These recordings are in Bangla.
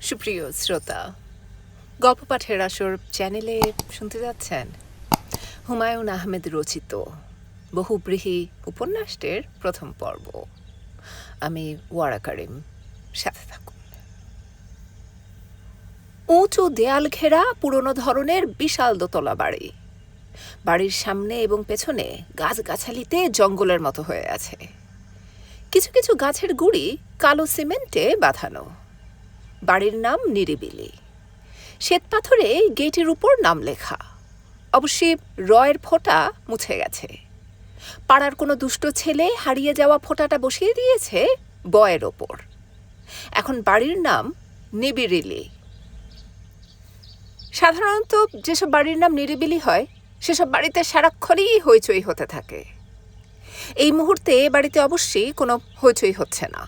সুপ্রিয় শ্রোতা, গল্প পাঠের আসর চ্যানেলে শুনতে যাচ্ছেন হুমায়ুন আহমেদ রচিত বহুব্রীহি উপন্যাসটির প্রথম পর্ব। আমি ওয়ারা কারিম, সাথে থাকুন। উঁচু দেয়াল ঘেরা পুরনো ধরনের বিশাল দোতলা বাড়ি। বাড়ির সামনে এবং পেছনে গাছগাছালিতে জঙ্গলের মতো হয়ে আছে। কিছু কিছু গাছের গুঁড়ি কালো সিমেন্টে বাঁধানো। বাড়ির নাম নিরিবিলি। শ্বেতপাথরে গেটের উপর নাম লেখা। অবশ্যই রয়ের ফোঁটা মুছে গেছে। পাড়ার কোনো দুষ্ট ছেলে হারিয়ে যাওয়া ফোঁটাটা বসিয়ে দিয়েছে বয়ের ওপর। এখন বাড়ির নাম নিবিড়িলি। সাধারণত যেসব বাড়ির নাম নিরিবিলি হয় সেসব বাড়িতে সারাক্ষণই হইচই হতে থাকে। এই মুহূর্তে বাড়িতে অবশ্যই কোনো হইচই হচ্ছে না।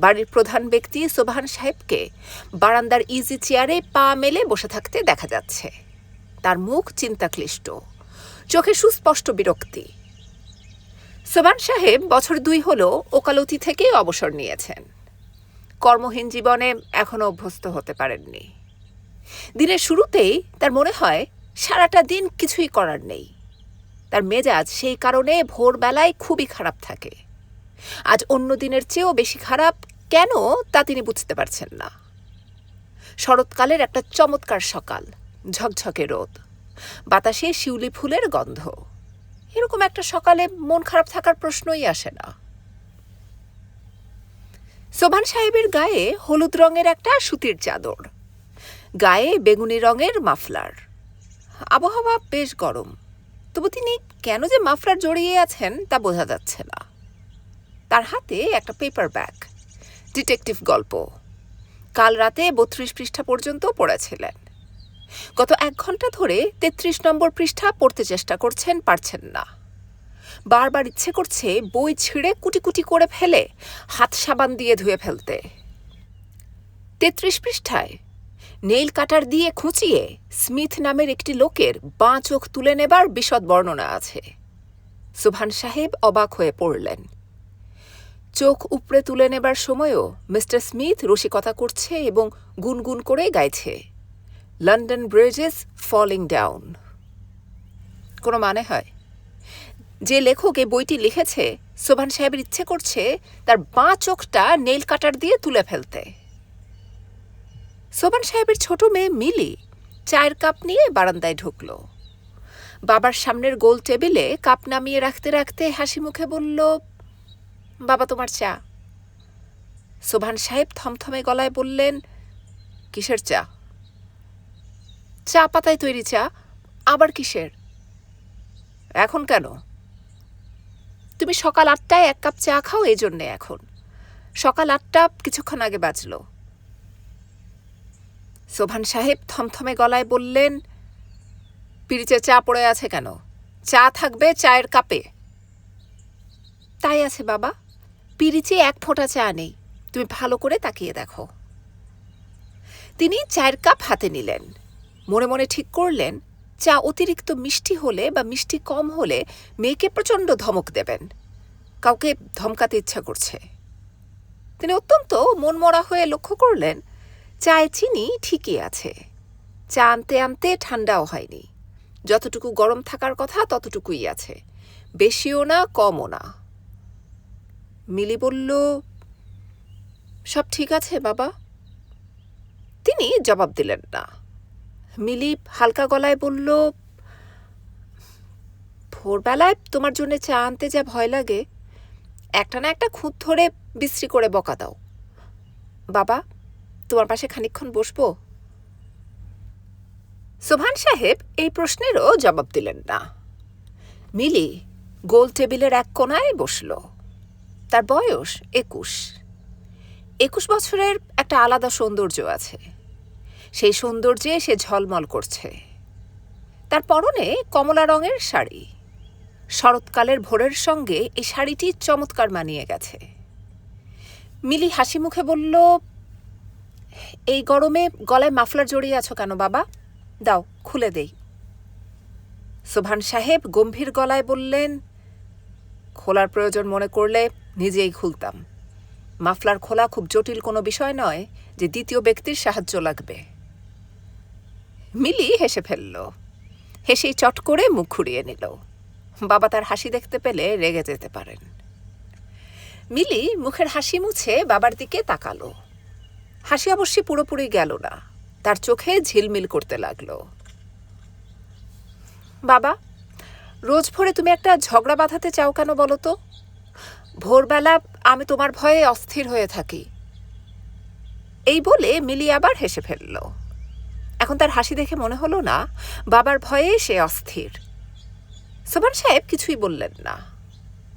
বাড়ির প্রধান ব্যক্তি সোবহান সাহেবকে বারান্দার ইজি চেয়ারে পা মেলে বসে থাকতে দেখা যাচ্ছে। তার মুখ চিন্তাক্লিষ্ট, চোখে সুস্পষ্ট বিরক্তি। সোবহান সাহেব বছর 2 হলো ওকালতি থেকে অবসর নিয়েছেন। কর্মহীন জীবনে এখনো অভ্যস্ত হতে পারেননি। দিনের শুরুতেই তার মনে হয় সারাটা দিন কিছুই করার নেই। তার মেজাজ সেই কারণে ভোরবেলায় খুবই খারাপ থাকে। আজ অন্য দিনের চেয়েও বেশি খারাপ কেন তা তিনি বুঝতে পারছেন না। শরৎকালের একটা চমৎকার সকাল, ঝকঝকে রোদ, বাতাসে শিউলি ফুলের গন্ধ। এরকম একটা সকালে মন খারাপ থাকার প্রশ্নই আসে না। সোবহান সাহেবের গায়ে হলুদ রঙের একটা সুতির চাদর, গায়ে বেগুনি রঙের মাফলার। আবহাওয়া বেশ গরম, তবু তিনি কেন যে মাফলার জড়িয়ে আছেন তা বোঝা যাচ্ছে না। তার হাতে একটা পেপার ব্যাগ, ডিটেকটিভ গল্প। কাল রাতে 32 পৃষ্ঠা পর্যন্ত পড়েছিলেন। গত 1 ঘন্টা ধরে 33 নম্বর পৃষ্ঠা পড়তে চেষ্টা করছেন, পারছেন না। বারবার ইচ্ছে করছে বই ছিঁড়ে কুটি কুটি করে ফেলে হাত সাবান দিয়ে ধুয়ে ফেলতে। 33 পৃষ্ঠায় নেইল কাটার দিয়ে খুঁচিয়ে স্মিথ নামের একটি লোকের বাঁ চোখ তুলে নেবার বিশদ বর্ণনা আছে। সোবহান সাহেব অবাক হয়ে পড়লেন। চোখ উপড়ে তুলে নেবার সময়ও মিস্টার স্মিথ রসিকতা করছে এবং গুনগুন করে গাইছে, London bridge is falling down. কোনো মানে হয়? যে লেখক এই বইটি লিখেছে, সোবহান সাহেবের ইচ্ছে করছে তার বাঁ চোখটা নেইল কাটার দিয়ে তুলে ফেলতে। সোবহান সাহেবের ছোট মেয়ে মিলি চায়ের কাপ নিয়ে বারান্দায় ঢুকল। বাবার সামনের গোল টেবিলে কাপ নামিয়ে রাখতে রাখতে হাসি মুখে বলল, বাবা, তোমার চা। সোবহান সাহেব থমথমে গলায় বললেন, কিসের চা? চা পাতায় তৈরি চা। আবার কিসের? এখন কেন? তুমি সকাল 8টায় 1 কাপ চা খাও, এই জন্যে এখন। সকাল 8টা কিছুক্ষণ আগে বাজলো। সোবহান সাহেব থমথমে গলায় বললেন, পিরিচে চা পড়ে আছে কেন? চা থাকবে চায়ের কাপে। তাই আছে বাবা, পিরিচে 1 ফোঁটা চা নেই। তুমি ভালো করে তাকিয়ে দেখো। তিনি চায়ের কাপ হাতে নিলেন। মনে মনে ঠিক করলেন, চা অতিরিক্ত মিষ্টি হলে বা মিষ্টি কম হলে মেয়েকে প্রচণ্ড ধমক দেবেন। কাউকে ধমকাতে ইচ্ছা করছে। তিনি অত্যন্ত মনমরা হয়ে লক্ষ্য করলেন, চায়ে চিনি ঠিকই আছে। চা আনতে আনতে ঠান্ডাও হয়নি। যতটুকু গরম থাকার কথা ততটুকুই আছে, বেশিও না কমও না। মিলি বলল, সব ঠিক আছে বাবা। তিনি জবাব দিলেন না। মিলি হালকা গলায় বলল, ভোরবেলায় তোমার জন্য চা আনতে যা ভয় লাগে, একটা না একটা খুঁত ধরে বিশ্রী করে বকা দাও। বাবা, তোমার পাশে খানিকক্ষণ বসবো? সোবহান সাহেব এই প্রশ্নেরও জবাব দিলেন না। মিলি গোল টেবিলের এক কোণায় বসল। তার বয়স 21। 21 বছরের একটা আলাদা সৌন্দর্য আছে। সেই সৌন্দর্যে সে ঝলমল করছে। তার পরনে কমলা রঙের শাড়ি। শরৎকালের ভোরের সঙ্গে এই শাড়িটি চমৎকার মানিয়ে গেছে। মিলি হাসি মুখে বলল, এই গরমে গলায় মাফলার জড়িয়ে আছো কেন বাবা? দাও, খুলে দেই। সোবহান সাহেব গম্ভীর গলায় বললেন, খোলার প্রয়োজন মনে করলে নিজেই খুলতাম। মাফলার খোলা খুব জটিল কোনো বিষয় নয় যে দ্বিতীয় ব্যক্তির সাহায্য লাগবে। মিলি হেসে ফেলল, হেসেই চট করে মুখ ঘুরিয়ে নিল। বাবা তার হাসি দেখতে পেলে রেগে যেতে পারেন। মিলি মুখের হাসি মুছে বাবার দিকে তাকালো। হাসি অবশ্যই পুরোপুরি গেল না, তার চোখে ঝিলমিল করতে লাগলো। বাবা, রোজ ভোরে তুমি একটা ঝগড়া বাঁধাতে চাও কেন বলো তো? ভোরবেলা আমি তোমার ভয়ে অস্থির হয়ে থাকি। এই বলে মিলি আবার হেসে ফেলল। এখন তার হাসি দেখে মনে হলো না বাবার ভয়ে সে অস্থির। সোবান সাহেব কিছুই বললেন না,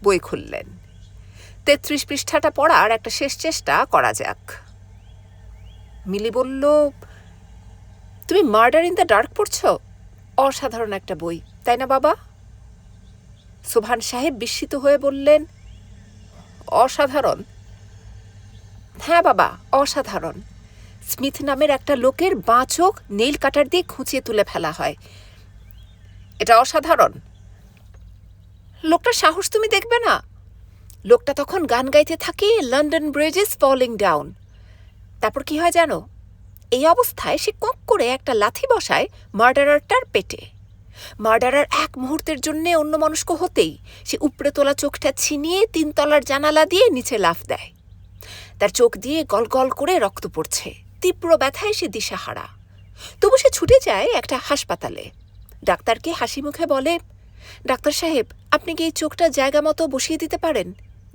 বই খুললেন। ৩৩ পৃষ্ঠাটা পড়ার একটা শেষ চেষ্টা করা যাক। মিলি বলল, তুমি মার্ডার ইন দ্য ডার্ক পড়ছ? অসাধারণ একটা বই, তাই না বাবা? সোবহান সাহেব বিস্মিত হয়ে বললেন, অসাধারণ? হ্যাঁ বাবা, অসাধারণ। স্মিথ নামের একটা লোকের বাঁ চোখ নেইল কাটার দিয়ে খুঁচিয়ে তুলে ফেলা হয়। এটা অসাধারণ। লোকটার সাহস তুমি দেখবে না? লোকটা তখন গান গাইতে থাকে, London bridge is falling down. তারপর কি হয় জানো? এই অবস্থায় সে কক করে একটা লাথি বসায় মার্ডারারটার পেটে। মার্ডারার এক মুহূর্তের জন্যে অন্যমনস্ক হতেই সে উপড়ে তোলা চোখটা ছিনিয়ে ৩ তলার জানালা দিয়ে নিচে লাফ দেয়। তার চোখ দিয়ে গলগল করে রক্ত পড়ছে, তীব্র ব্যথায় সে দিশাহারা। তবু সে ছুটে যায় একটা হাসপাতালে। ডাক্তারকে হাসি মুখে বলে, ডাক্তার সাহেব, আপনি কি এই চোখটা জায়গা মতো বসিয়ে দিতে পারেন?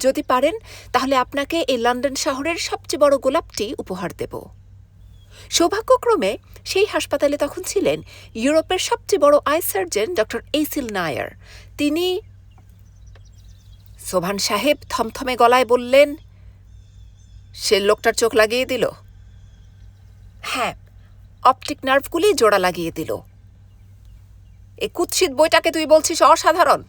যদি পারেন তাহলে আপনাকে এই লন্ডন শহরের সবচেয়ে বড় গোলাপটি উপহার দেব। সৌভাগ্যক্রমে সেই হাসপাতালে তখন ছিলেন ইউরোপের সবচেয়ে বড় আই সার্জন ডক্টর এইসিল নায়ার। তিনি। সোবহান সাহেব থমথমে গলায় বললেন, সে লোকটার চোখ লাগিয়ে দিল? হ্যাঁ, অপটিক নার্ভগুলি জোড়া লাগিয়ে দিল। এই কুৎসিত বইটাকে তুই বলছিস অসাধারণ?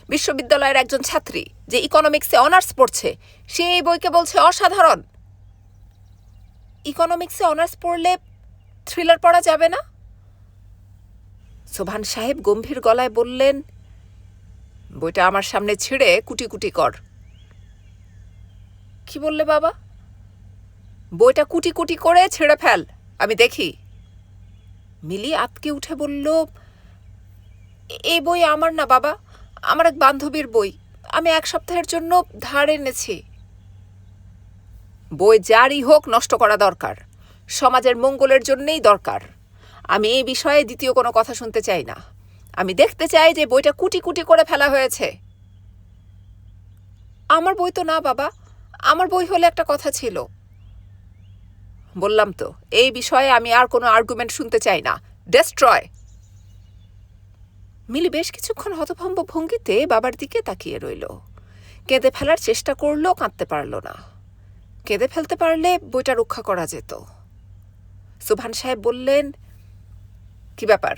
বিশ্ববিদ্যালয়ের একজন ছাত্রী যে ইকোনমিক্সে অনার্স পড়ছে, সে এই বইকে বলছে অসাধারণ। ইকোনমিক্সে অনার্স পড়লে থ্রিলার পড়া যাবে না? সোবহান সাহেব গম্ভীর গলায় বললেন, বইটা আমার সামনে ছিঁড়ে কুটি কুটি কর। কি বললে বাবা? বইটা কুটি কুটি করে ছেড়ে ফেল, আমি দেখি। মিলি আতকে উঠে বলল, এই বই আমার না বাবা, আমার এক বান্ধবীর বই। আমি 1 সপ্তাহের জন্য ধার এনেছি। বই যারই হোক নষ্ট করা দরকার, সমাজের মঙ্গলের জন্যেই দরকার। আমি এই বিষয়ে দ্বিতীয় কোনো কথা শুনতে চাই না। আমি দেখতে চাই যে বইটা কুটি কুটি করে ফেলা হয়েছে। আমার বই তো না বাবা, আমার বই হলে একটা কথা ছিল। বললাম তো, এই বিষয়ে আমি আর কোনো আর্গুমেন্ট শুনতে চাই না। ডেস্ট্রয়। মিলি বেশ কিছুক্ষণ হতভম্ব ভঙ্গিতে বাবার দিকে তাকিয়ে রইল। কেঁদে ফেলার চেষ্টা করল, কাঁদতে পারল না। কেঁদে ফেলতে পারলে বইটা রক্ষা করা যেত। সোবহান সাহেব বললেন, কি ব্যাপার,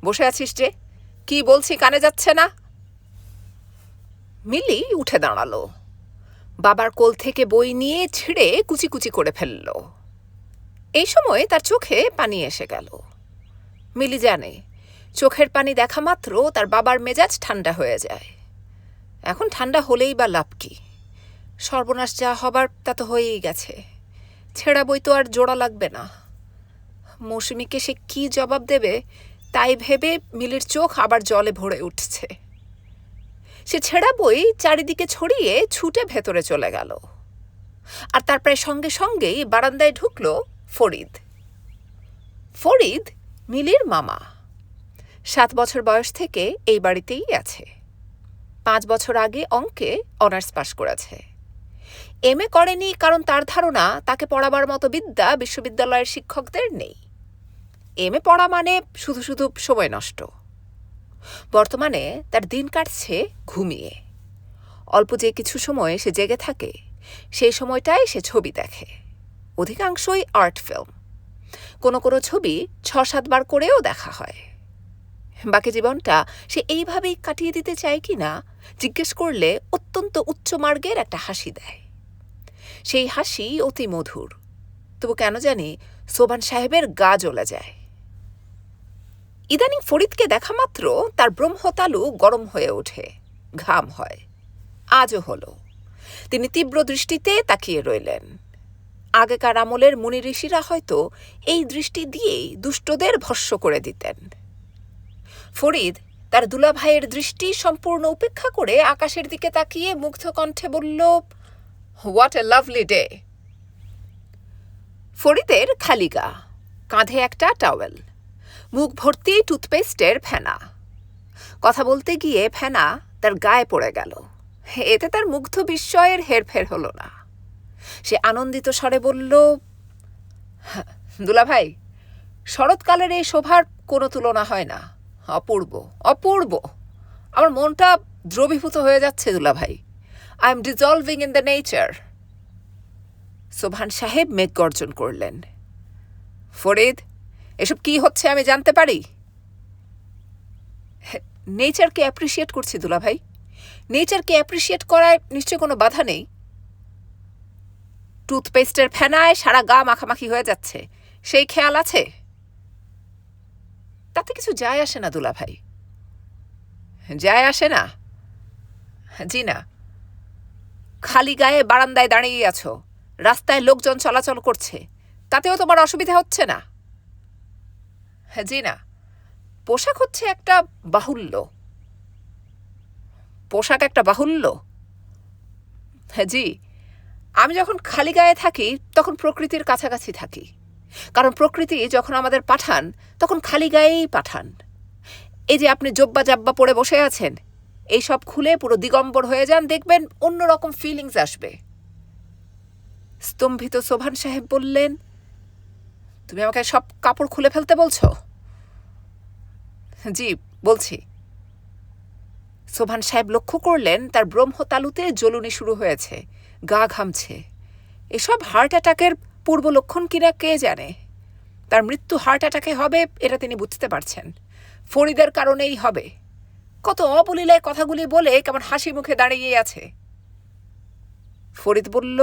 বসে আছিস যে? কি বলছি কানে যাচ্ছে না? মিলি উঠে দাঁড়ালো, বাবার কোল থেকে বই নিয়ে ছিঁড়ে কুচি কুচি করে ফেলল। এই সময় তার চোখে পানি এসে গেল। মিলি জানে, চোখের পানি দেখা মাত্র তার বাবার মেজাজ ঠান্ডা হয়ে যায়। এখন ঠান্ডা হলেই বা লাভ কি? সর্বনাশ যা হবার তা তো হয়েই গেছে। ছেঁড়া বই তো আর জোড়া লাগবে না। মৌসুমীকে সে কি জবাব দেবে তাই ভেবে মিলির চোখ আবার জলে ভরে উঠছে। সে ছেঁড়া বই চারিদিকে ছড়িয়ে ছুটে ভেতরে চলে গেল। আর তার প্রায় সঙ্গে সঙ্গেই বারান্দায় ঢুকল ফরিদ। ফরিদ মিলির মামা। 7 বছর বয়স থেকে এই বাড়িতেই আছে। 5 বছর আগে অঙ্কে অনার্স পাশ করেছে। এমএ করেনি কারণ তার ধারণা তাকে পড়াবার মতো বিদ্যা বিশ্ববিদ্যালয়ের শিক্ষকদের নেই। এমএ পড়া মানে শুধু শুধু সময় নষ্ট। বর্তমানে তার দিন কাটছে ঘুমিয়ে। অল্প যে কিছু সময় সে জেগে থাকে, সেই সময়টায় সে ছবি দেখে, অধিকাংশই আর্ট ফিল্ম। কোনো কোনো ছবি 6-7 বার করেও দেখা হয়। বাকি জীবনটা সে এইভাবেই কাটিয়ে দিতে চায় কি না জিজ্ঞেস করলে অত্যন্ত উচ্চমার্গের একটা হাসি দেয়। সেই হাসি অতি মধুর, তবু কেন জানি সোবহান সাহেবের গা জ্বলে যায়। ইদানিং ফরিদকে দেখা মাত্র তার ব্রহ্মতালু গরম হয়ে ওঠে, ঘাম হয়। আজও হলো। তিনি তীব্র দৃষ্টিতে তাকিয়ে রইলেন। আগেকার আমলের মুনি ঋষিরা হয়তো এই দৃষ্টি দিয়েই দুষ্টদের ভস্ম করে দিতেন। ফরিদ তার দুলাভাইয়ের দৃষ্টি সম্পূর্ণ উপেক্ষা করে আকাশের দিকে তাকিয়ে মুগ্ধ কণ্ঠে বলল, হোয়াট এ লাভলি ডে। ফরিদের খালি গা, কাঁধে একটা টাওয়েল, মুখ ভর্তি টুথপেস্টের ফেনা। কথা বলতে গিয়ে ফেনা তার গায়ে পড়ে গেল। এতে তার মুগ্ধ বিস্ময়ের হেরফের হল না। সে আনন্দিত স্বরে বলল, দুলাভাই, শরৎকালের এই শোভার কোনো তুলনা হয় না। অপূর্ব, অপূর্ব। আমার মনটা দ্রবীভূত হয়ে যাচ্ছে দুলাভাই। I am dissolving in the nature. Sobhan সাহেব মেঘ গর্জন করলেন। ফরিদ, এসব কি হচ্ছে আমি জানতে পারি? নেচারকে অ্যাপ্রিসিয়েট করছি দুলাভাই। নেচারকে অ্যাপ্রিসিয়েট করায় নিশ্চয় কোনো বাধা নেই। টুথপেস্টের ফেনায় সারা গা মাখামাখি হয়ে যাচ্ছে, সেই খেয়াল আছে? তাতে কিছু যায় আসে না দুলাভাই। যায় আসে না? জি না। খালি গায়ে বারান্দায় দাঁড়িয়ে আছো, রাস্তায় লোকজন চলাচল করছে, তাতেও তোমার অসুবিধা হচ্ছে না? জি না। পোশাক হচ্ছে একটা বাহুল্য। পোশাক একটা বাহুল্য? জি। আমি যখন খালি গায়ে থাকি তখন প্রকৃতির কাছাকাছি থাকি, কারণ প্রকৃতি যখন আমাদের পাঠান তখন খালি গায়েই পাঠান। এই যে আপনি জব্বা জাব্বা পরে বসে আছেন, এই সব খুলে পুরো দিগম্বর হয়ে যান, দেখবেন অন্যরকম ফিলিংস আসবে। স্তম্ভিত সোবহান সাহেব বললেন, তুমি আমাকে সব কাপড় খুলে ফেলতে বলছো? জি বলছি। সোবহান সাহেব লক্ষ্য করলেন তার ব্রহ্মতালুতে জ্বলুনি শুরু হয়েছে, গা ঘামছে। এসব হার্ট অ্যাটাকের পূর্ব লক্ষণ কিনা কে জানে। তার মৃত্যু হার্ট অ্যাটাকে হবে এটা তিনি বুঝতে পারছেন। ফরিদের কারণেই হবে। কত অবলীলায় কথাগুলি বলে কেমন হাসি মুখে দাঁড়িয়ে আছে। ফরিদ বলল,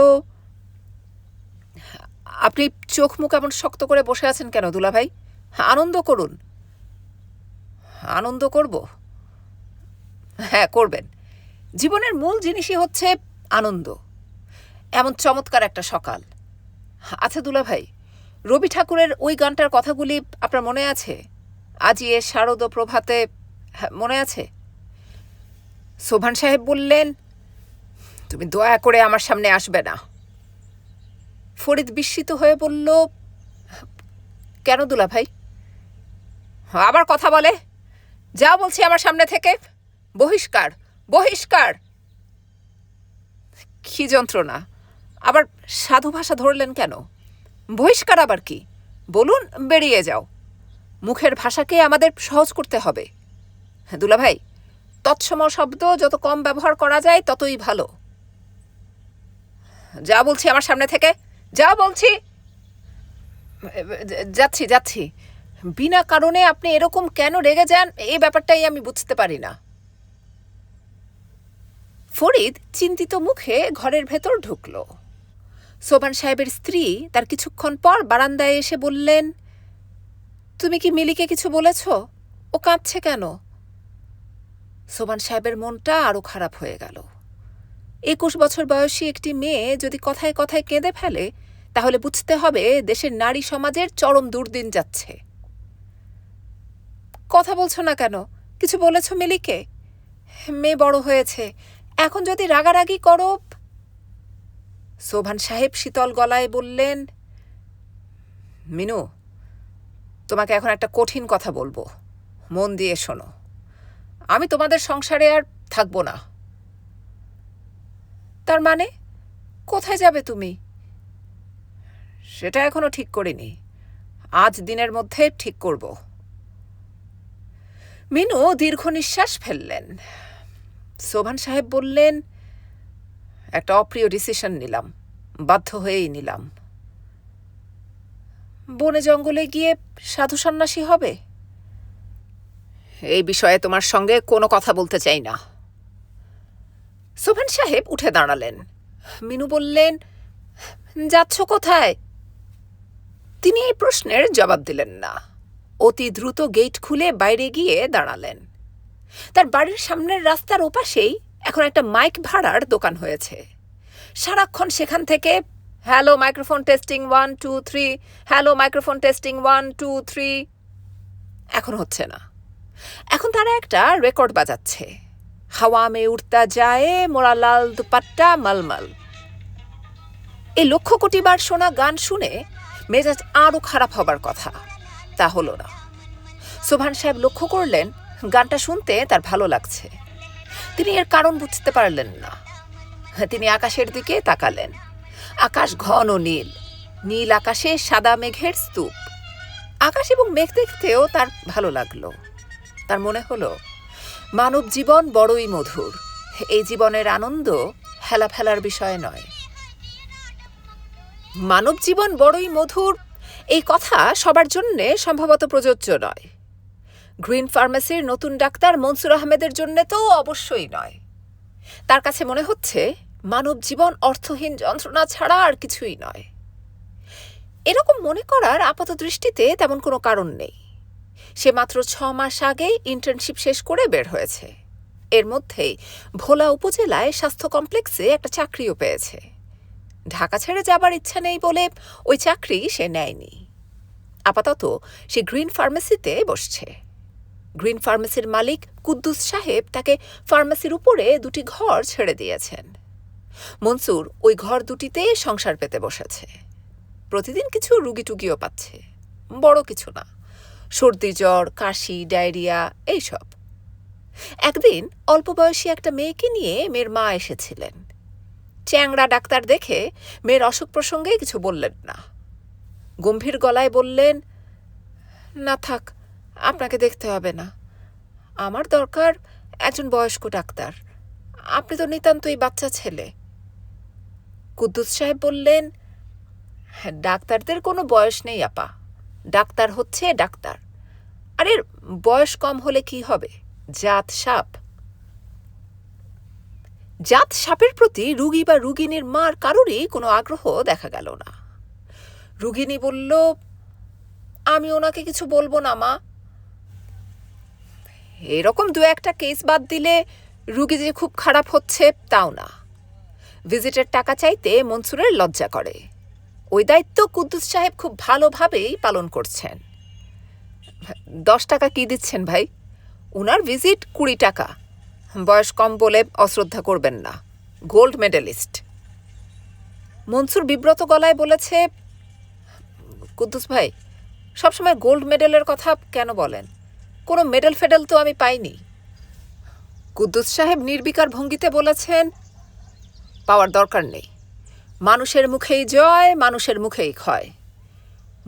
আপনি চোখ মুখ এমন শক্ত করে বসে আছেন কেন দুলাভাই? আনন্দ করুন। আনন্দ করব? হ্যাঁ, করবেন। জীবনের মূল জিনিসই হচ্ছে আনন্দ। এমন চমৎকার একটা সকাল। আচ্ছা দুলাভাই, রবি ঠাকুরের ওই গানটার কথাগুলি আপনার মনে আছে? আজি এ শারদ প্রভাতে, মনে আছে? সোবহান সাহেব বললেন, তুমি দয়া করে আমার সামনে আসবে না। ফরিদ বিস্মিত হয়ে বলল, কেন দুলাভাই? আবার কথা বলে? যা বলছি আমার সামনে থেকে। বহিষ্কার, বহিষ্কার। কি যন্ত্রণা! আবার সাধু ভাষা ধরলেন কেন? বহিষ্কার আবার কি? বলুন, বেরিয়ে যাও। মুখের ভাষাকে আমাদের সহজ করতে হবে। দুলাভাই, তৎসম শব্দ যত কম ব্যবহার করা যায় ততই ভালো। যা বলছি আমার সামনে থেকে, যা বলছি। যাচ্ছি যাচ্ছি। বিনা কারণে আপনি এরকম কেন রেগে যান, এই ব্যাপারটাই আমি বুঝতে পারি না। ফরিদ চিন্তিত মুখে ঘরের ভেতর ঢুকল। সোবহান সাহেবের স্ত্রী তার কিছুক্ষণ পর বারান্দায় এসে বললেন, তুমি কি মিলিকে কিছু বলেছ? ও কাঁদছে কেন? সোবহান সাহেবের মনটা আরো খারাপ হয়ে গেল। 21 বছর বয়সী একটি মেয়ে যদি কথায় কথায় কেঁদে ফেলে, তাহলে বুঝতে হবে দেশের নারী সমাজের চরম দুর্দিন যাচ্ছে। কথা বলছো না কেন? কিছু বলেছ মিলিকে? মেয়ে বড় হয়েছে, এখন যদি রাগারাগি করো। সোবহান সাহেব শীতল গলায় বললেন, মিনু, তোমাকে এখন একটা কঠিন কথা বলবো, মন দিয়ে শোনো। আমি তোমাদের সংসারে আর থাকবো না। তার মানে কোথায় যাবে তুমি? সেটা এখনো ঠিক করিনি, আজ দিনের মধ্যে ঠিক করব। মিনু দীর্ঘ নিঃশ্বাস ফেললেন। সোবহান সাহেব বললেন, একটা অপ্রিয় ডিসিশন নিলাম, বাধ্য হয়েই নিলাম। বনে জঙ্গলে গিয়ে সাধু সন্ন্যাসী হবে? এই বিষয়ে তোমার সঙ্গে কোনো কথা বলতে চাই না। সোবহান সাহেব উঠে দাঁড়ালেন। মিনু বললেন, যাচ্ছ কোথায়? তিনি এই প্রশ্নের জবাব দিলেন না। অতি দ্রুত গেট খুলে বাইরে গিয়ে দাঁড়ালেন। তার বাড়ির সামনের রাস্তার ওপাশেই এখন একটা মাইক ভাড়ার দোকান হয়েছে। সারাক্ষণ সেখান থেকে hello microphone testing 1 2 3, hello microphone testing 1 2 3। এখন হচ্ছে না। এখন তারা একটা রেকর্ড বাজাচ্ছে, হাওয়া মে উড়তা যায় মোরা লাল দুপাট্টা মলমল। এই লক্ষ কোটি বার শোনা গান শুনে মেজাজ আরও খারাপ হবার কথা, তা হলো না। সোবহান সাহেব লক্ষ্য করলেন গানটা শুনতে তার ভালো লাগছে। তিনি এর কারণ বুঝতে পারলেন না। তিনি আকাশের দিকে তাকালেন। আকাশ ঘন নীল, নীল আকাশে সাদা মেঘের স্তূপ। আকাশ এবং মেঘ দেখতেও তার ভালো লাগলো। তার মনে হলো মানব জীবন বড়ই মধুর, এই জীবনের আনন্দ হেলা ফেলার বিষয় নয়। মানব জীবন বড়ই মধুর এই কথা সবার জন্যে সম্ভবত প্রযোজ্য নয়। গ্রিন ফার্মেসির নতুন ডাক্তার মনসুর আহমেদের জন্যে তো অবশ্যই নয়। তার কাছে মনে হচ্ছে মানব জীবন অর্থহীন যন্ত্রণা ছাড়া আর কিছুই নয়। এরকম মনে করার আপাত দৃষ্টিতে তেমন কোনো কারণ নেই। সে মাত্র 6 মাস আগে ইন্টার্নশিপ শেষ করে বের হয়েছে। এর মধ্যেই ভোলা উপজেলায় স্বাস্থ্য কমপ্লেক্সে একটা চাকরিও পেয়েছে। ঢাকা ছেড়ে যাবার ইচ্ছা নেই বলে ওই চাকরি সে নেয়নি। আপাতত সে গ্রিন ফার্মেসিতে বসছে। গ্রিন ফার্মেসির মালিক কুদ্দুস সাহেব তাকে ফার্মেসির উপরে 2টি ঘর ছেড়ে দিয়েছেন। মনসুর ওই ঘর দুটিতে সংসার পেতে বসেছে। প্রতিদিন কিছু রুগী টুগিও পাচ্ছে, বড় কিছু না, সর্দি জ্বর কাশি ডায়রিয়া এইসব। একদিন অল্প বয়সী একটা মেয়েকে নিয়ে মেয়ের মা এসেছিলেন। চ্যাংড়া ডাক্তার দেখে মেয়ের অসুখ প্রসঙ্গে কিছু বললেন না। গম্ভীর গলায় বললেন, না থাক, আপনাকে দেখতে হবে না, আমার দরকার একজন বয়স্ক ডাক্তার, আপনি তো নিতান্তই বাচ্চা ছেলে। কুদ্দুস সাহেব বললেন, ডাক্তারদের কোনো বয়স নেই আপা, ডাক্তার হচ্ছে ডাক্তার, আর এর বয়স কম হলে কি হবে, জাত সাপ। জাত সাপের প্রতি রুগী বা রুগিনীর মার কারোরই কোনো আগ্রহ দেখা গেল না। রুগিনী বলল, আমি ওনাকে কিছু বলবো না মা। এরকম 2-1টা কেস বাদ দিলে রুগী যে খুব খারাপ হচ্ছে তাও না। ভিজিটের টাকা চাইতে মনসুরের লজ্জা করে। ওই দায়িত্ব কুদ্দুস সাহেব খুব ভালোভাবেই পালন করছেন। 10 টাকা কি দিচ্ছেন ভাই? উনার ভিজিট 20 টাকা। বয়স কম বলে অশ্রদ্ধা করবেন না, গোল্ড মেডেলিস্ট। মনসুর বিব্রত গলায় বলেছে, কুদ্দুস ভাই, সবসময় গোল্ড মেডেলের কথা কেন বলেন? কোনো মেডেল ফেডেল তো আমি পাইনি। কুদ্দুস সাহেব নির্বিকার ভঙ্গিতে বলেছেন, পাওয়ার দরকার নেই, মানুষের মুখেই জয়, মানুষের মুখেই ক্ষয়।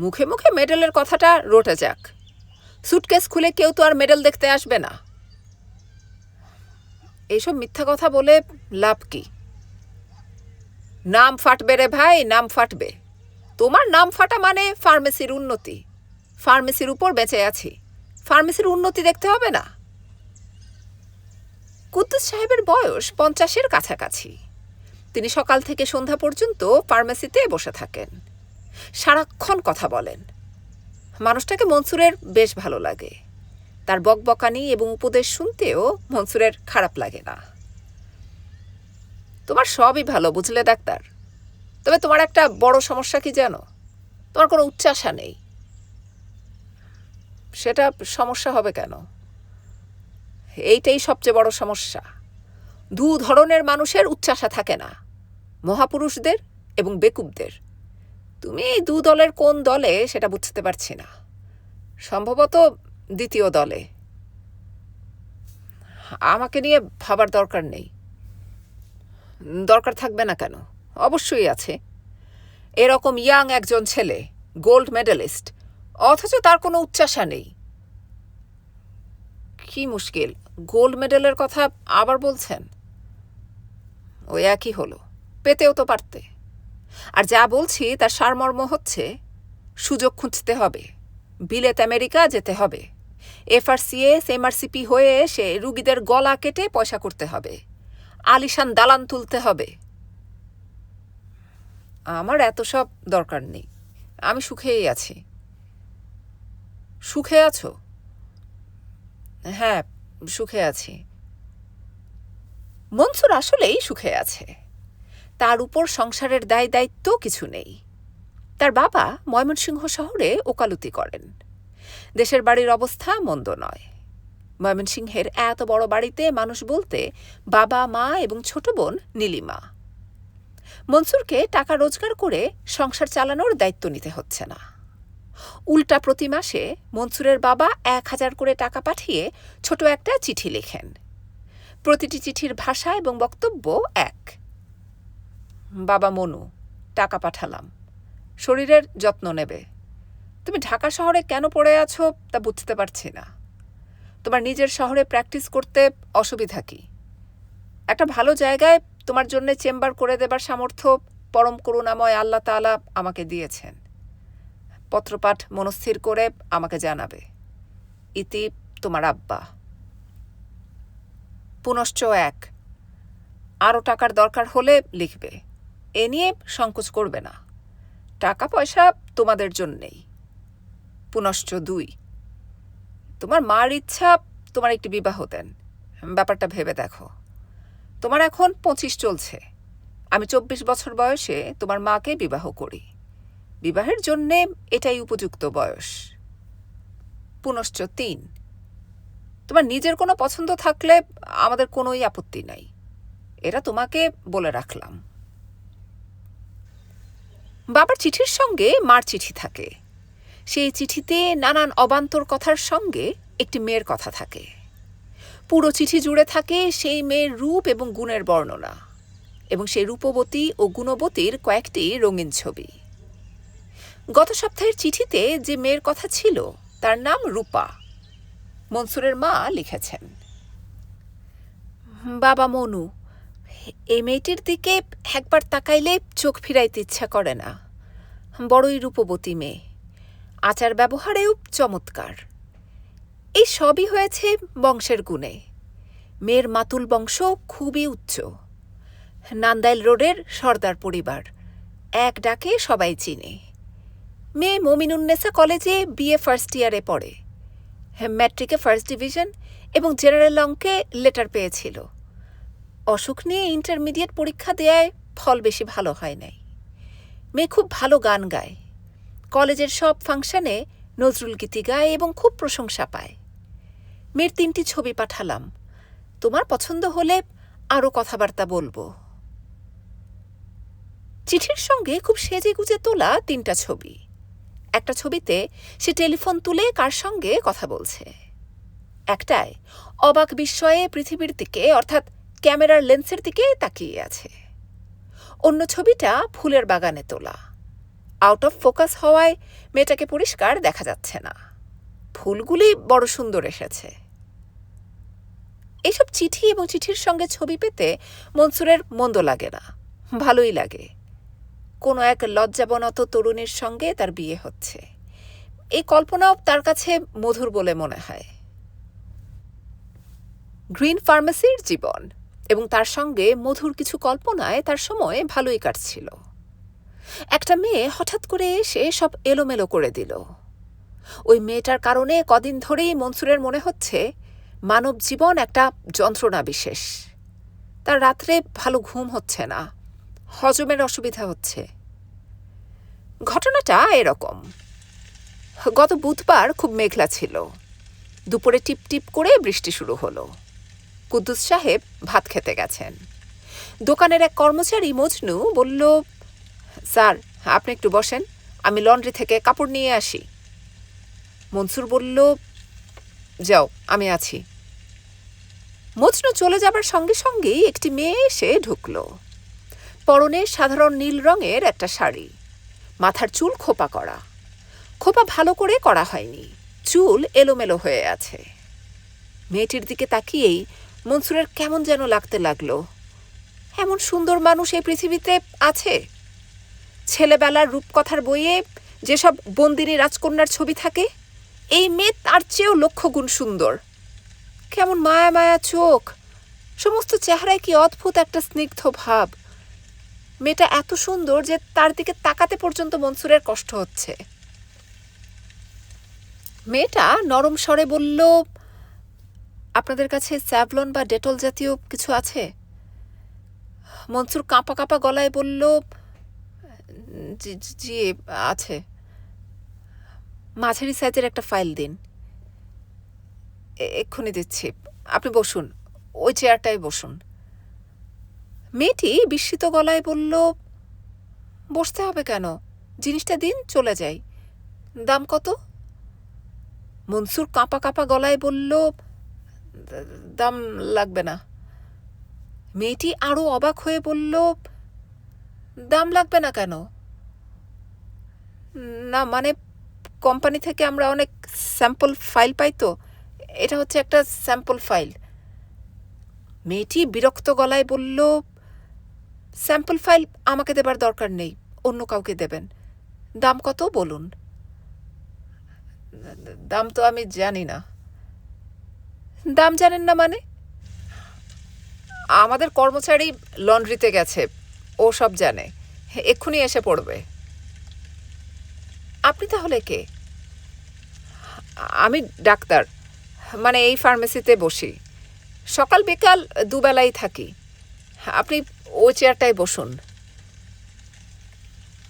মুখে মুখে মেডেলের কথাটা রটে যাক, সুটকেস খুলে কেউ তো আর মেডেল দেখতে আসবে না। এইসব মিথ্যা কথা বলে লাভ কি? নাম ফাটবে রে ভাই, নাম ফাটবে। তোমার নাম ফাটা মানে ফার্মেসির উন্নতি। ফার্মেসির উপর বেঁচে আছি, ফার্মেসির উন্নতি দেখতে হবে না? কুদ্দুস সাহেবের বয়স 50-এর কাছাকাছি। তিনি সকাল থেকে সন্ধ্যা পর্যন্ত ফার্মেসিতে বসে থাকেন, সারাক্ষণ কথা বলেন। মানুষটাকে মনসুরের বেশ ভালো লাগে। তার বকবকানি এবং উপদেশ শুনতেও মনসুরের খারাপ লাগে না। তোমার সবই ভালো বুঝলে ডাক্তার, তবে তোমার একটা বড় সমস্যা কি জানো? তোমার কোনো উচ্চাশা নেই। সেটা সমস্যা হবে কেন? এইটাই সবচেয়ে বড় সমস্যা। 2 ধরনের মানুষের উচ্চাশা থাকে না, মহাপুরুষদের এবং বেকুবদের। তুমি এই 2 দলের কোন দলে সেটা বুঝতে পারছি না, সম্ভবত দ্বিতীয় দলে। আমাকে নিয়ে ভাবার দরকার নেই। দরকার থাকবে না কেন? অবশ্যই আছে। এরকম ইয়াং একজন ছেলে, গোল্ড মেডেলিস্ট, অথচ তার কোনো উচ্চাশা নেই। কি মুশকিল, গোল্ড মেডেলের কথা আবার বলছেন? ওই একই হলো, পেতেও তো পারতে। আর যা বলছি তার সারমর্ম হচ্ছে, সুযোগ খুঁজতে হবে, বিলেত আমেরিকা যেতে হবে, FRCS MRCP হয়ে এসে রুগীদের গলা কেটে পয়সা করতে হবে, আলিশান দালান তুলতে হবে। আমার এত সব দরকার নেই, আমি সুখেই আছি। সুখে আছো? হ্যাঁ, সুখে আছি। মনসুর আসলেই সুখে আছে। তার উপর সংসারের দায় দায়িত্ব কিছু নেই। তার বাবা ময়মনসিংহ শহরে ওকালতি করেন। দেশের বাড়ির অবস্থা মন্দ নয়। ময়মনসিংহের এত বড় বাড়িতে মানুষ বলতে বাবা, মা এবং ছোট বোন নীলিমা। মনসুরকে টাকা রোজগার করে সংসার চালানোর দায়িত্ব নিতে হচ্ছে না। উল্টা প্রতি মাসে মনসুরের বাবা 1000 করে টাকা পাঠিয়ে ছোট একটা চিঠি লেখেন। প্রতিটি চিঠির ভাষা এবং বক্তব্য এক। বাবা মনু, টাকা পাঠালাম, শরীরের যত্ন নেবে। তুমি ঢাকা শহরে কেন পড়ে আছো তা বুঝতে পারছি না। তোমার নিজের শহরে প্র্যাকটিস করতে অসুবিধা কি? একটা ভালো জায়গায় তোমার জন্য চেম্বার করে দেবার সামর্থ্য পরম করুণাময় আল্লাহ তাআলা আমাকে দিয়েছেন। পত্রপাঠ মনস্থির করে আমাকে জানাবে। ইতি তোমার আব্বা। পুনশ্চ 1। আরও টাকার দরকার হলে লিখবে। এ নিয়ে সংকোচ করবে না। টাকা পয়সা তোমাদের জন্যেই। পুনশ্চ 2। তোমার মার ইচ্ছা তোমার একটি বিবাহ দেন। ব্যাপারটা ভেবে দেখো। তোমার এখন 25 চলছে। আমি 24 বছর বয়সে তোমার মাকে বিবাহ করি। বিবাহের জন্যে এটাই উপযুক্ত বয়স। পুনশ্চ 3। তোমার নিজের কোনো পছন্দ থাকলে আমাদের কোনোই আপত্তি নাই। এটা তোমাকে বলে রাখলাম। বাবার চিঠির সঙ্গে মার চিঠি থাকে। সেই চিঠিতে নানান অবান্তর কথার সঙ্গে একটি মেয়ের কথা থাকে। পুরো চিঠি জুড়ে থাকে সেই মেয়ের রূপ এবং গুণের বর্ণনা, এবং সেই রূপবতী ও গুণবতীর কয়েকটি রঙিন ছবি। গত সপ্তাহের চিঠিতে যে মেয়ের কথা ছিল তার নাম রূপা। মনসুরের মা লিখেছেন, বাবা মনু, এই মেয়েটির দিকে একবার তাকাইলে চোখ ফিরাইতে ইচ্ছা করে না। বড়ই রূপবতী মেয়ে, আচার ব্যবহারেও চমৎকার। এই সবই হয়েছে বংশের গুণে। মেয়ের মাতুল বংশ খুবই উচ্চ। নান্দাইল রোডের সর্দার পরিবার, এক ডাকে সবাই চিনে। মেয়ে মমিনুন্নেসা কলেজে বিএ ফার্স্ট ইয়ারে পড়ে। ম্যাট্রিকে ফার্স্ট ডিভিশন এবং জেনারেল অঙ্কে লেটার পেয়েছিল। অসুখ নিয়ে ইন্টারমিডিয়েট পরীক্ষা দেয়ায় ফল বেশি ভালো হয় নাই। মেয়ে খুব ভালো গান গায়। কলেজের সব ফাংশনে নজরুল গীতি গায় এবং খুব প্রশংসা পায়। মেয়ের 3টি ছবি পাঠালাম। তোমার পছন্দ হলে আরও কথাবার্তা বলবো। চিঠির সঙ্গে খুব সেজে গুজে তোলা 3টা ছবি। একটা ছবিতে সে টেলিফোন তুলে কার সঙ্গে কথা বলছে। একটায় অবাক বিস্ময়ে পৃথিবীর দিকে, অর্থাৎ ক্যামেরার লেন্সের দিকে তাকিয়ে আছে। অন্য ছবিটা ফুলের বাগানে তোলা। আউট অফ ফোকাস হওয়ায় মেয়েটাকে পরিষ্কার দেখা যাচ্ছে না। ফুলগুলি বড় সুন্দর এসেছে। এইসব চিঠি এবং চিঠির সঙ্গে ছবি পেতে মনসুরের মন্দ লাগে না, ভালোই লাগে। কোনো এক লজ্জাবনত তরুণীর সঙ্গে তার বিয়ে হচ্ছে, এই কল্পনাও তার কাছে মধুর বলে মনে হয়। গ্রিন ফার্মেসির জীবন এবং তার সঙ্গে মধুর কিছু কল্পনায় তার সময় ভালোই কাটছিল। একটা মেয়ে হঠাৎ করে এসে সব এলোমেলো করে দিল। ওই মেয়েটার কারণে কদিন ধরেই মনসুরের মনে হচ্ছে মানব জীবন একটা যন্ত্রণা বিশেষ। তার রাত্রে ভালো ঘুম হচ্ছে না, হজমের অসুবিধা হচ্ছে। ঘটনাটা এরকম। গত বুধবার খুব মেঘলা ছিল। দুপুরে টিপ টিপ করে বৃষ্টি শুরু হলো। কুদ্দুস সাহেব ভাত খেতে গেছেন। দোকানের এক কর্মচারী মজনু বলল, স্যার আপনি একটু বসেন, আমি লন্ড্রি থেকে কাপড় নিয়ে আসি। মনসুর বলল, যাও আমি আছি। মজনু চলে যাবার সঙ্গে সঙ্গেই একটি মেয়ে এসে ঢুকল। পরনে সাধারণ নীল রঙের একটা শাড়ি, মাথার চুল খোপা করা। খোপা ভালো করে করা হয়নি, চুল এলোমেলো হয়ে আছে। মেয়েটির দিকে তাকিয়েই মনসুরের কেমন যেন লাগতে লাগলো। এমন সুন্দর মানুষ এই পৃথিবীতে আছে? ছেলেবেলার রূপকথার বইয়ে যেসব বন্দিনী রাজকন্যার ছবি থাকে, এই মেয়ে তার চেয়েও লক্ষ গুণ সুন্দর। কেমন মায়া মায়া চোখ, সমস্ত চেহারায় কি অদ্ভুত একটা স্নিগ্ধ ভাব। মেয়েটা এত সুন্দর যে তার দিকে তাকাতে পর্যন্ত মনসুরের কষ্ট হচ্ছে। মেয়েটা নরম স্বরে বলল, আপনাদের কাছে স্যাভলন বা ডেটল জাতীয় কিছু আছে? মনসুর কাঁপা কাঁপা গলায় বলল, জি জি আছে। মাঝারি সাইজের একটা ফাইল দিন। এক্ষুনি দিচ্ছি, আপনি বসুন, ওই চেয়ারটায় বসুন। মেয়েটি বিস্মিত গলায় বলল, বসতে হবে কেন? জিনিসটা দিন, চলে যাই। দাম কত? মনসুর কাঁপা কাঁপা গলায় বলল, দাম লাগবে না। মেয়েটি আরও অবাক হয়ে বলল, দাম লাগবে না কেন? না মানে কোম্পানি থেকে আমরা অনেক স্যাম্পল ফাইল পাই, তো এটা হচ্ছে একটা স্যাম্পল ফাইল। মেয়েটি বিরক্ত গলায় বলল, স্যাম্পল ফাইল আমাকে দেবার দরকার নেই, অন্য কাউকে দেবেন। দাম কত বলুন। দাম তো আমি জানি না। দাম জানেন না মানে? আমাদের কর্মচারী লন্ড্রিতে গেছে, ও সব জানে, এক্ষুনি এসে পড়বে। আপনি তাহলে কে? আমি ডাক্তার, মানে এই ফার্মেসিতে বসি, সকাল বিকাল দুবেলাই থাকি। আপনি ওই চেয়ারটায় বসুন।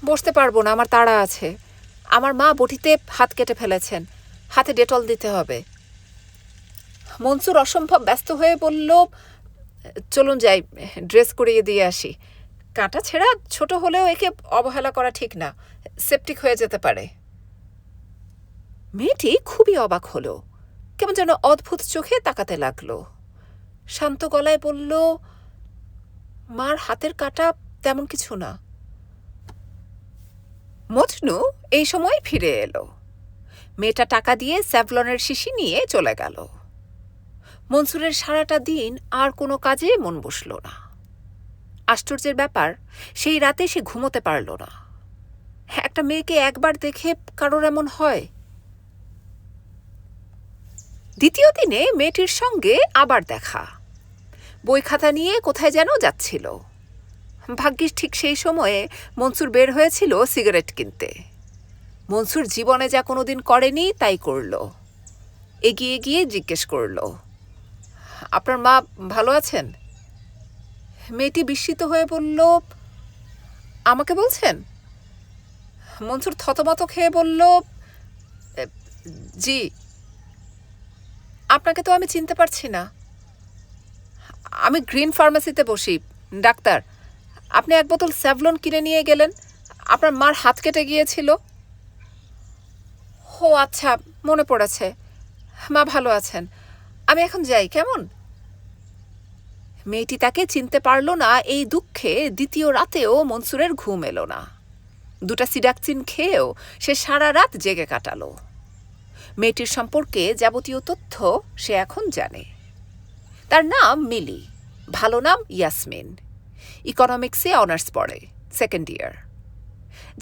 বসতে পারবো না, আমার তাড়া আছে। আমার মা বটিতে হাত কেটে ফেলেছেন, হাতে ডেটল দিতে হবে। মনসুর অসম্ভব ব্যস্ত হয়ে বলল, চলুন যাই, ড্রেস করিয়ে দিয়ে আসি। কাঁটা ছেঁড়া ছোট হলেও একে অবহেলা করা ঠিক না, সেপটিক হয়ে যেতে পারে। মেয়েটি খুবই অবাক হলো, কেমন যেন অদ্ভুত চোখে তাকাতে লাগলো। শান্ত গলায় বলল, মার হাতের কাটা তেমন কিছু না। মজনু এই সময় ফিরে এলো। মেয়েটা টাকা দিয়ে স্যাভলনের শিশি নিয়ে চলে গেল। মনসুরের সারাটা দিন আর কোনো কাজে মন বসল না। আশ্চর্যের ব্যাপার, সেই রাতে সে ঘুমোতে পারল না। একটা মেয়েকে একবার দেখে কারোর এমন হয়? দ্বিতীয় দিনে মেয়েটির সঙ্গে আবার দেখা। বই খাতা নিয়ে কোথায় যেন যাচ্ছিল। ভাগ্যিস ঠিক সেই সময়ে মনসুর বের হয়েছিল সিগারেট কিনতে। মনসুর জীবনে যা কোনোদিন করেনি তাই করল। এগিয়ে গিয়ে জিজ্ঞেস করল, আপনার মা ভালো আছেন? মেয়েটি বিস্মিত হয়ে বলল, আমাকে বলছেন? মনসুর থতমত খেয়ে বলল, জি। আপনাকে তো আমি চিনতে পারছি না। আমি গ্রিন ফার্মেসিতে বসি, ডাক্তার। আপনি এক বোতল স্যাভলন কিনে নিয়ে গেলেন, আপনার মার হাত কেটে গিয়েছিল। ও আচ্ছা, মনে পড়েছে। মা ভালো আছেন, আমি এখন যাই, কেমন? মেয়েটি তাকে চিনতে পারল না, এই দুঃখে দ্বিতীয় রাতেও মনসুরের ঘুম এলো না। দুটা সিডাকচিন খেয়েও সে সারা রাত জেগে কাটালো। মেয়েটির সম্পর্কে যাবতীয় তথ্য সে এখন জানে। তার নাম মিলি, ভালো নাম ইয়াসমিন। ইকোনমিক্সে অনার্স পড়ে, সেকেন্ড ইয়ার।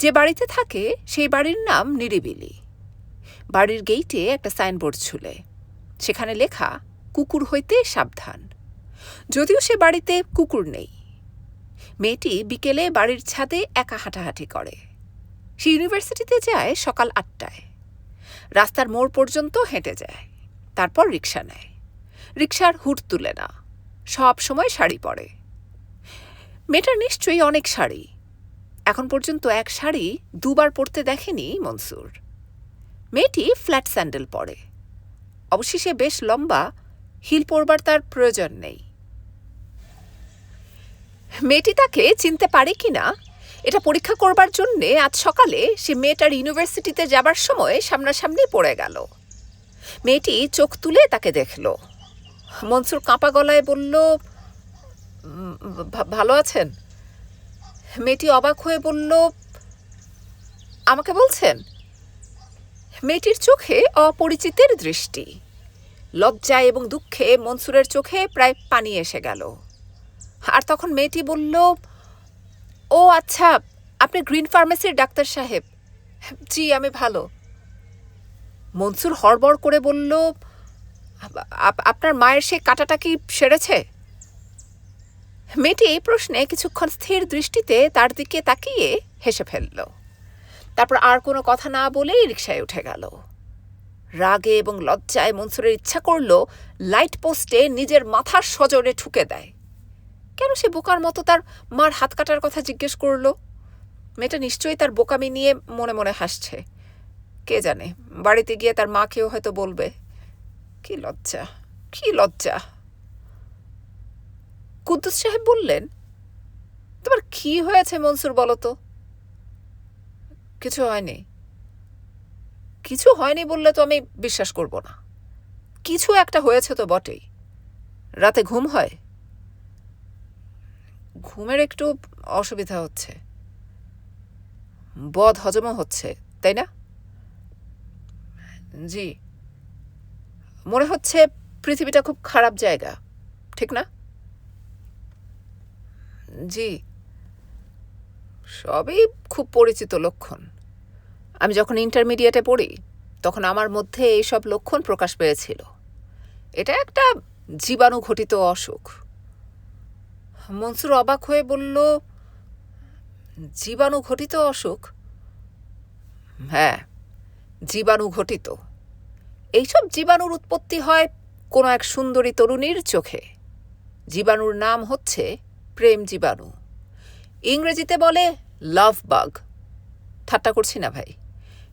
যে বাড়িতে থাকে সেই বাড়ির নাম নিরিবিলি। বাড়ির গেইটে একটা সাইনবোর্ড ঝুলে, সেখানে লেখা, কুকুর হইতে সাবধান। যদিও সে বাড়িতে কুকুর নেই। মেয়েটি বিকেলে বাড়ির ছাদে একা হাঁটাহাঁটি করে। সে ইউনিভার্সিটিতে যায় সকাল 8টায়। রাস্তার মোড় পর্যন্ত হেঁটে যায়, তারপর রিক্সা নেয়। রিক্সার হুড তুলে না, সব সময় শাড়ি পরে। মেয়েটার নিশ্চয়ই অনেক শাড়ি। এখন পর্যন্ত এক শাড়ি দুবার পরতে দেখেনি মনসুর। মেয়েটি ফ্ল্যাট স্যান্ডেল পরে। অবশ্যই বেশ লম্বা, হিল পরবার তার প্রয়োজন নেই। মেয়েটি তাকে চিনতে পারে কিনা এটা পরীক্ষা করবার জন্যে আজ সকালে সে মেয়েটার ইউনিভার্সিটিতে যাবার সময় সামনাসামনি পড়ে গেল। মেয়েটি চোখ তুলে তাকে দেখল। মনসুর কাঁপা গলায় বলল, ভালো আছেন? মেয়েটি অবাক হয়ে বলল, আমাকে বলছেন? মেয়েটির চোখে অপরিচিতের দৃষ্টি। লজ্জায় এবং দুঃখে মনসুরের চোখে প্রায় পানি এসে গেল। আর তখন মেয়েটি বলল, ও আচ্ছা, আপনি গ্রিন ফার্মেসির ডাক্তার সাহেব। জি, আমি ভালো। মনসুর হড়বড় করে বলল, আপনার মায়ের সে কাটাটা কি সেরেছে? মেয়েটি এই প্রশ্নে কিছুক্ষণ স্থির দৃষ্টিতে তার দিকে তাকিয়ে হেসে ফেলল। তারপর আর কোনো কথা না বলেই রিকশায় উঠে গেল। রাগে এবং লজ্জায় মনসুরের ইচ্ছা করল লাইট পোস্টে নিজের মাথার সজোরে ঠুকে দেয়, কেন সে বোকার মতো তার মার হাত কাটার কথা জিজ্ঞেস করলো? মেয়েটা নিশ্চয়ই তার বোকামি নিয়ে মনে মনে হাসছে। কে জানে, বাড়িতে গিয়ে তার মাকেও হয়তো বলবে। কি লজ্জা, কি লজ্জা। কুদ্দুস সাহেব বললেন, তোমার কি হয়েছে মনসুর, বলো তো? কিছু হয়নি। কিছু হয়নি বললে তো আমি বিশ্বাস করব না। কিছু একটা হয়েছে তো বটেই। রাতে ঘুম হয়? ঘুমের একটু অসুবিধা হচ্ছে। বদ হজমও হচ্ছে, তাই না? জি। মনে হচ্ছে পৃথিবীটা খুব খারাপ জায়গা, ঠিক না? জি। সবই খুব পরিচিত লক্ষণ। আমি যখন ইন্টারমিডিয়েটে পড়ি তখন আমার মধ্যে এইসব লক্ষণ প্রকাশ পেয়েছিল। এটা একটা জীবাণু ঘটিত অসুখ। মনসুর অবাক হয়ে বলল, জীবাণু ঘটিত অসুখ? হ্যাঁ, জীবাণু ঘটিত। এইসব জীবাণুর উৎপত্তি হয় কোনো এক সুন্দরী তরুণীর চোখে। জীবাণুর নাম হচ্ছে প্রেম জীবাণু। ইংরেজিতে বলে লাভ বাগ। ঠাট্টা করছি না ভাই,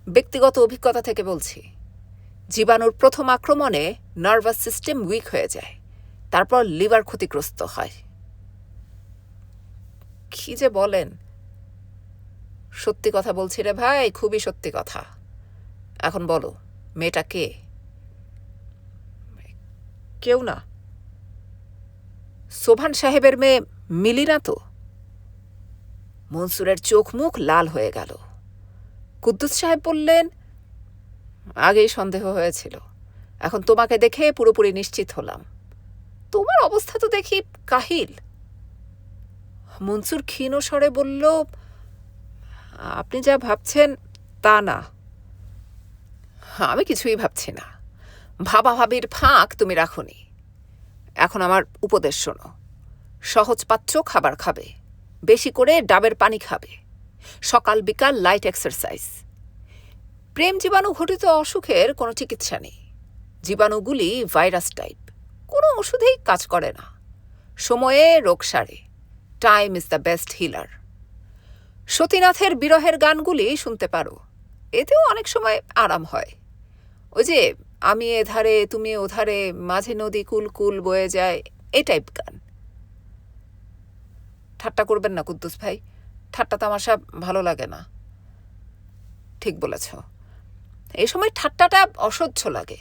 ব্যক্তিগত অভিজ্ঞতা থেকে বলছি। জীবাণুর প্রথম আক্রমণে নার্ভাস সিস্টেম উইক হয়ে যায়, তারপর লিভার ক্ষতিগ্রস্ত হয়। কি যে বলেন! সত্যি কথা বলছি রে ভাই, খুবই সত্যি কথা। এখন বলো, মেয়েটা কে? কেউ না। সোভান সাহেবের মেয়ে মিলি না তো? মনসুরের চোখ মুখ লাল হয়ে গেল। কুদ্দুস সাহেব বললেন, আগেই সন্দেহ হয়েছিল, এখন তোমাকে দেখে পুরোপুরি নিশ্চিত হলাম। তোমার অবস্থা তো দেখি কাহিল। মনসুর ক্ষীণ স্বরে বলল, আপনি যা ভাবছেন তা না। আমি কিছুই ভাবছি না। ভাবাভাবির ফাঁক তুমি রাখোনি। এখন আমার উপদেশ শোনো। সহজ পাচ্য খাবার খাবে, বেশি করে ডাবের পানি খাবে, সকাল বিকাল লাইট এক্সারসাইজ। প্রেম জীবাণু ঘটিত অসুখের কোনো চিকিৎসা নেই। জীবাণুগুলি ভাইরাস টাইপ, কোনো ওষুধেই কাজ করে না। সময়ে রোগ সারে। Time is the best healer. সতীনাথের বিরহের গানগুলি শুনতে পারো, এতেও অনেক সময় আরাম হয়। ওই যে আমি এধারে তুমি ওধারে, মাঝে নদী কুল কুল বয়ে যায়, এই টাইপ গান। ঠাট্টা করবেন না কুদ্দুস ভাই, ঠাট্টা তামাশা ভালো লাগে না। ঠিক বলেছ, এই সময় ঠাট্টাটা অসহ্য লাগে।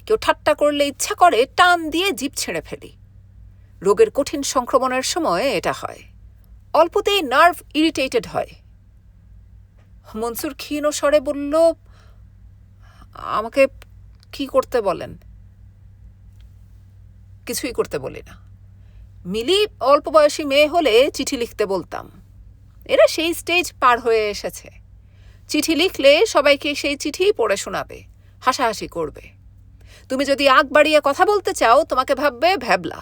কেউ ঠাট্টা করলে ইচ্ছা করে টান দিয়ে জিভ ছেড়ে ফেলি। রোগের কঠিন সংক্রমণের সময় এটা হয়। অল্পতেই নার্ভ ইরিটেটেড হয়। মনসুর ক্ষীণ স্বরে বলল, আমাকে কি করতে বলেন? কিছুই করতে বলি না। মিলি অল্প বয়সী মেয়ে হলে চিঠি লিখতে বলতাম। এরা সেই স্টেজ পার হয়ে এসেছে। চিঠি লিখলে সবাইকে সেই চিঠি পড়ে শোনাবে, হাসাহাসি করবে। তুমি যদি আগ বাড়িয়ে কথা বলতে চাও, তোমাকে ভাববে ভ্যাবলা।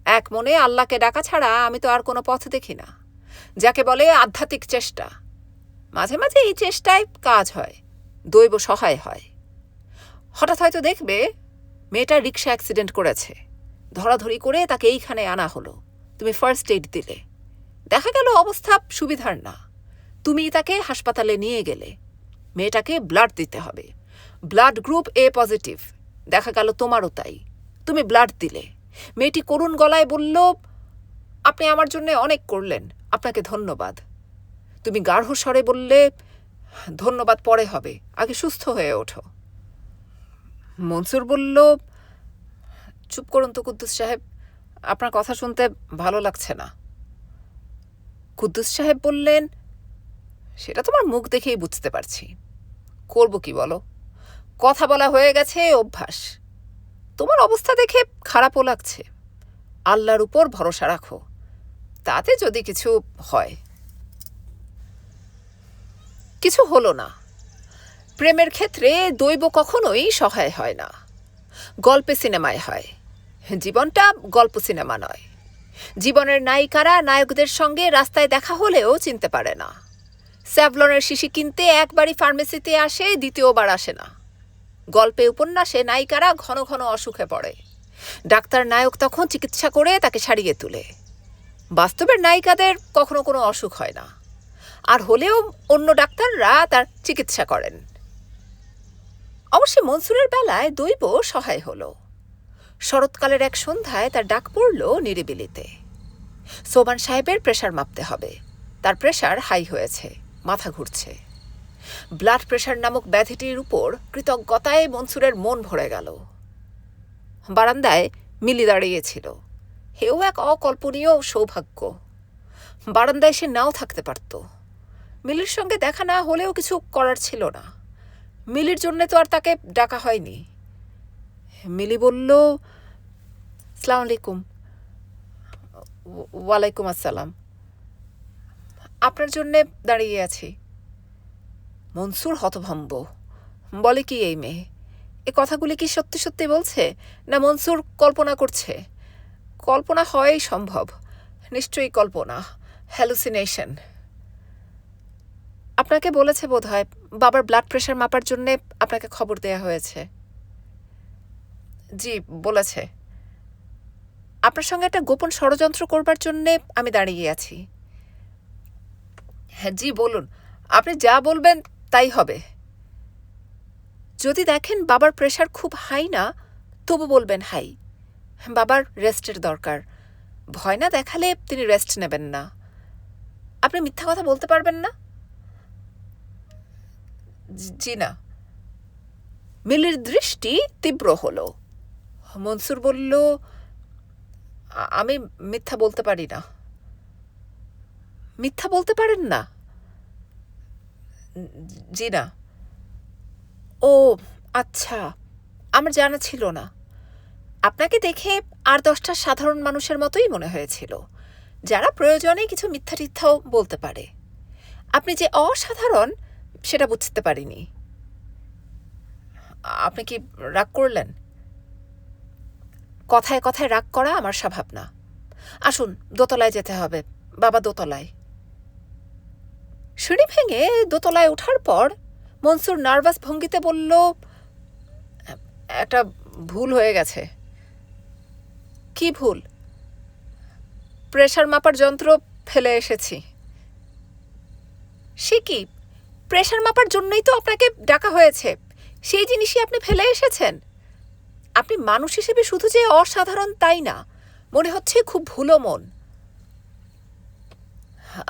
এক মনে আল্লাহকে ডাকা ছাড়া আমি তো আর কোনো পথ দেখি না, যাকে বলে আধ্যাত্মিক চেষ্টা। মাঝে মাঝে এই চেষ্টায় কাজ হয়, দৈব সহায় হয়। হঠাৎ হয়তো দেখবে মেয়েটা রিক্সা অ্যাক্সিডেন্ট করেছে, ধরাধরি করে তাকে এইখানে আনা হলো। তুমি ফার্স্ট এইড দিলে, দেখা গেল অবস্থা সুবিধার না। তুমি তাকে হাসপাতালে নিয়ে গেলে। মেয়েটাকে ব্লাড দিতে হবে, ব্লাড গ্রুপ এ পজিটিভ। দেখা গেল তোমারও তাই, তুমি ব্লাড দিলে। মেয়েটি করুণ গলায় বলল, আপনি আমার জন্য অনেক করলেন, আপনাকে ধন্যবাদ। তুমি গাঢ় স্বরে বললে, ধন্যবাদ পরে হবে, আগে সুস্থ হয়ে ওঠো। মনসুর বলল, চুপ করুন তো কুদ্দুস সাহেব, আপনার কথা শুনতে ভালো লাগছে না। কুদ্দুস সাহেব বললেন, সেটা তোমার মুখ দেখেই বুঝতে পারছি। করব কি বলো, কথা বলা হয়ে গেছে অভ্যাস। তোমার অবস্থা দেখে খারাপও লাগছে। আল্লাহর উপর ভরসা রাখো, তাতে যদি কিছু হয়। কিছু হলো না। প্রেমের ক্ষেত্রে দৈব কখনোই সহায় হয় না, গল্পে সিনেমায় হয়। জীবনটা গল্প সিনেমা নয়। জীবনের নায়িকারা নায়কদের সঙ্গে রাস্তায় দেখা হলেও চিনতে পারে না। স্যাভলনের শিশি কিনতে একবারই ফার্মেসিতে আসে, দ্বিতীয়বার আসে না। গল্পে উপন্যাসে নায়িকারা ঘন ঘন অসুখে পড়ে। ডাক্তার নায়ক তখন চিকিৎসা করে তাকে সারিয়ে তুলে। বাস্তবের নায়িকাদের কখনো কোনো অসুখ হয় না, আর হলেও অন্য ডাক্তাররা তার চিকিৎসা করেন। অবশ্যই মনসুরের বেলায় দৈব সহায় হলো। শরৎকালের এক সন্ধ্যায় তার ডাক পড়ল নিরিবিলিতে। সোবান সাহেবের প্রেশার মাপতে হবে। তার প্রেশার হাই হয়েছে, মাথা ঘুরছে। ব্লাড প্রেশার নামক ব্যাধিটির উপর কৃতজ্ঞতায় মনসুরের মন ভরে গেল। বারান্দায় মিলি দাঁড়িয়েছিল। হেও এক অকল্পনীয় সৌভাগ্য। বারান্দায় সে নাও থাকতে পারত। মিলির সঙ্গে দেখা না হলেও কিছু করার ছিল না। মিলির জন্যে তো আর তাকে ডাকা হয়নি। মিলি বলল, আসসালামু আলাইকুম। ওয়ালাইকুম আসসালাম। আপনার জন্যে দাঁড়িয়ে আছি। মনসুর হতভম্ব। বলে কি এই মেয়ে? এ কথাগুলি কি সত্যি সত্যি বলছে, না মনসুর কল্পনা করছে? কল্পনা হওয়াই সম্ভব, নিশ্চয়ই কল্পনা, হ্যালুসিনেশন। আপনাকে বলেছে বোধহয় বাবার ব্লাড প্রেশার মাপার জন্যে আপনাকে খবর দেয়া হয়েছে। জি বলেছে। আপনার সঙ্গে একটা গোপন ষড়যন্ত্র করবার জন্যে আমি দাঁড়িয়ে আছি। হ্যাঁ জি বলুন, আপনি যা বলবেন তাই হবে। যদি দেখেন বাবার প্রেশার খুব হাই না, তবু বলবেন হাই। বাবার রেস্টের দরকার। ভয় না দেখালে তিনি রেস্ট নেবেন না। আপনি মিথ্যা কথা বলতে পারবেন না? জি না। মিলির দৃষ্টি তীব্র হলো। মনসুর বলল, আমি মিথ্যা বলতে পারি না। মিথ্যা বলতে পারেন না? জি না। ও আচ্ছা, আমার জানা ছিল না। আপনাকে দেখে আর 10টা সাধারণ মানুষের মতোই মনে হয়েছিল, যারা প্রয়োজনে কিছু মিথ্যা টিথ্যাও বলতে পারে। আপনি যে অসাধারণ সেটা বুঝতে পারিনি। আপনি কি রাগ করলেন? কথায় কথায় রাগ করা আমার স্বভাব না। আসুন, দোতলায় যেতে হবে। বাবা দোতলায়। সিঁড়ি ভেঙে দোতলায় ওঠার পর মনসুর নার্ভাস ভঙ্গিতে বলল, একটা ভুল হয়ে গেছে। কি ভুল? প্রেশার মাপার যন্ত্র ফেলে এসেছি। সে কি? প্রেশার মাপার জন্যই তো আপনাকে ডাকা হয়েছে, সেই জিনিসই আপনি ফেলে এসেছেন? আপনি মানুষ হিসেবে শুধু যে অসাধারণ তাই না, মনে হচ্ছে খুব ভুলো মন।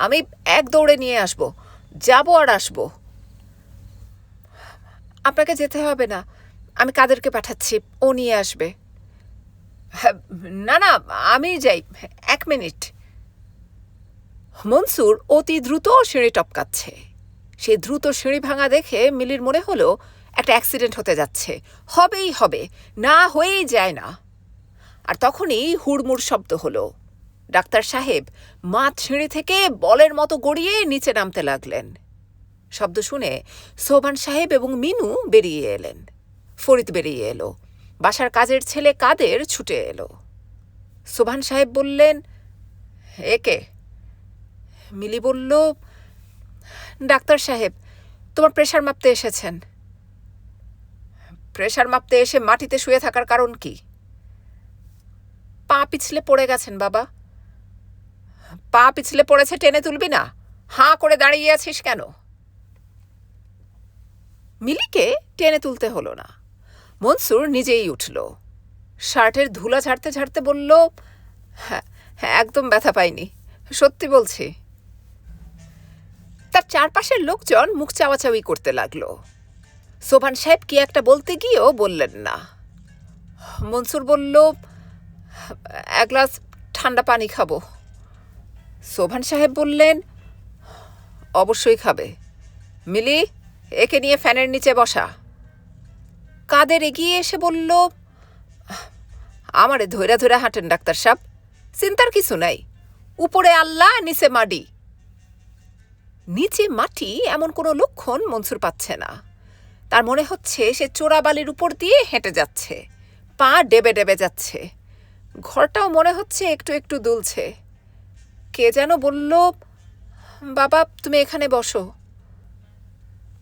আমি এক দৌড়ে নিয়ে আসব, যাব আর আসব। আপনাকে যেতে হবে না, আমি কাদেরকে পাঠাচ্ছি, ও নিয়ে আসবে। না না, আমি যাই, 1 মিনিট। মনসুর অতি দ্রুত সিঁড়ি টপকাচ্ছে। সে দ্রুত সিঁড়ি ভাঙা দেখে মিলির মনে হলো একটা অ্যাক্সিডেন্ট হতে যাচ্ছে, হবেই হবে, না হয়েই যায় না। আর তখনই হুড়মুড় শব্দ হলো। ডাক্তার সাহেব মাঠ সিঁড়ি থেকে বলের মতো গড়িয়ে নিচে নামতে লাগলেন। শব্দ শুনে সোবান সাহেব এবং মিনু বেরিয়ে এলেন। ফরিদ বেরিয়ে এলো। বাসার কাজের ছেলে কাদের ছুটে এলো। সোবান সাহেব বললেন, একে? মিলি বলল, ডাক্তার সাহেব তোমার প্রেশার মাপতে এসেছেন। প্রেশার মাপতে এসে মাটিতে শুয়ে থাকার কারণ কি? পা পিছলে পড়ে গেছেন বাবা। পা পিছলে পড়েছে, টেনে তুলবি না? হাঁ করে দাঁড়িয়ে আছিস কেন? মিলিকে টেনে তুলতে হলো না। মনসুর নিজেই উঠল। শার্টের ধুলা ঝাড়তে ঝাড়তে বলল, হ্যাঁ হ্যাঁ, একদম ব্যথা পাইনি, সত্যি বলছি। তার চারপাশের লোকজন মুখ চাওয়াচাওয়ি করতে লাগলো। সোবান সাহেব কি একটা বলতে গিয়েও বললেন না। মনসুর বলল, 1 গ্লাস ঠান্ডা পানি খাবো। সোবান সাহেব বললেন, অবশ্যই খাবে। মিলি, একে নিয়ে ফ্যানের নিচে বসা। কাদের এগিয়ে এসে বলল, আমারে ধৈরা ধৈরা হাঁটেন ডাক্তার সাহেব, চিন্তার কিছু নাই। উপরে আল্লাহ, নিচে মাটি। নিচে মাটি এমন কোনো লক্ষণ মনসুর পাচ্ছে না। তার মনে হচ্ছে সে চোরাবালির উপর দিয়ে হেঁটে যাচ্ছে, পা ডেবে ডেবে যাচ্ছে। ঘরটাও মনে হচ্ছে একটু একটু দুলছে। কে যেন বলল, বাবা তুমি এখানে বসো।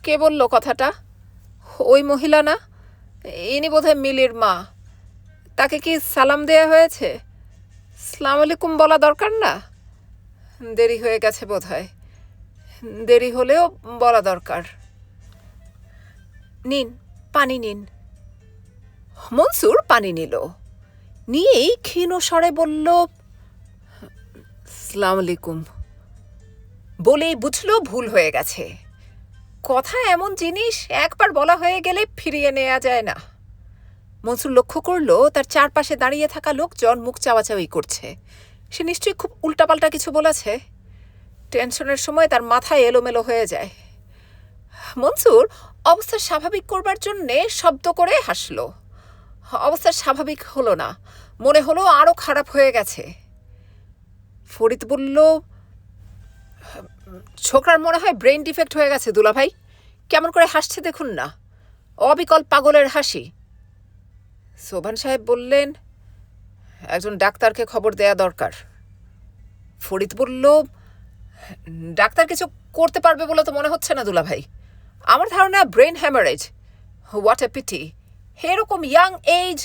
কে বলল কথাটা? ওই মহিলা না? ইনি বোধহয় মিলির মা। তাকে কি সালাম দেয়া হয়েছে? আসসালামু আলাইকুম বলা দরকার না? দেরি হয়ে গেছে বোধহয়। দেরি হলেও বলা দরকার। নিন, পানি নিন। মনসুর পানি নিল, নিয়েই ক্ষীণ স্বরে বলল, আসসালামু আলাইকুম। বলেই বুঝল ভুল হয়ে গেছে। কথা এমন জিনিস একবার বলা হয়ে গেলে ফিরিয়ে নেওয়া যায় না। মনসুর লক্ষ্য করল তার চারপাশে দাঁড়িয়ে থাকা লোকজন মুখ চাওয়াচাওয়ি করছে। সে নিশ্চয়ই খুব উল্টাপাল্টা কিছু বলেছে। টেনশনের সময় তার মাথায় এলোমেলো হয়ে যায়। মনসুর অবস্থা স্বাভাবিক করবার জন্যে শব্দ করে হাসল। অবস্থা স্বাভাবিক হলো না, মনে হলো আরও খারাপ হয়ে গেছে। ফরিদ বলল, ছোকরার মনে হয় ব্রেন ডিফেক্ট হয়ে গেছে দুলাভাই। কেমন করে হাসছে দেখুন না, অবিকল পাগলের হাসি। সোবহান সাহেব বললেন, একজন ডাক্তারকে খবর দেয়া দরকার। ফরিদ বলল, ডাক্তার কিছু করতে পারবে বলে তো মনে হচ্ছে না দুলাভাই। আমার ধারণা brain haemorrhage. What a pity, এরকম ইয়াং এজ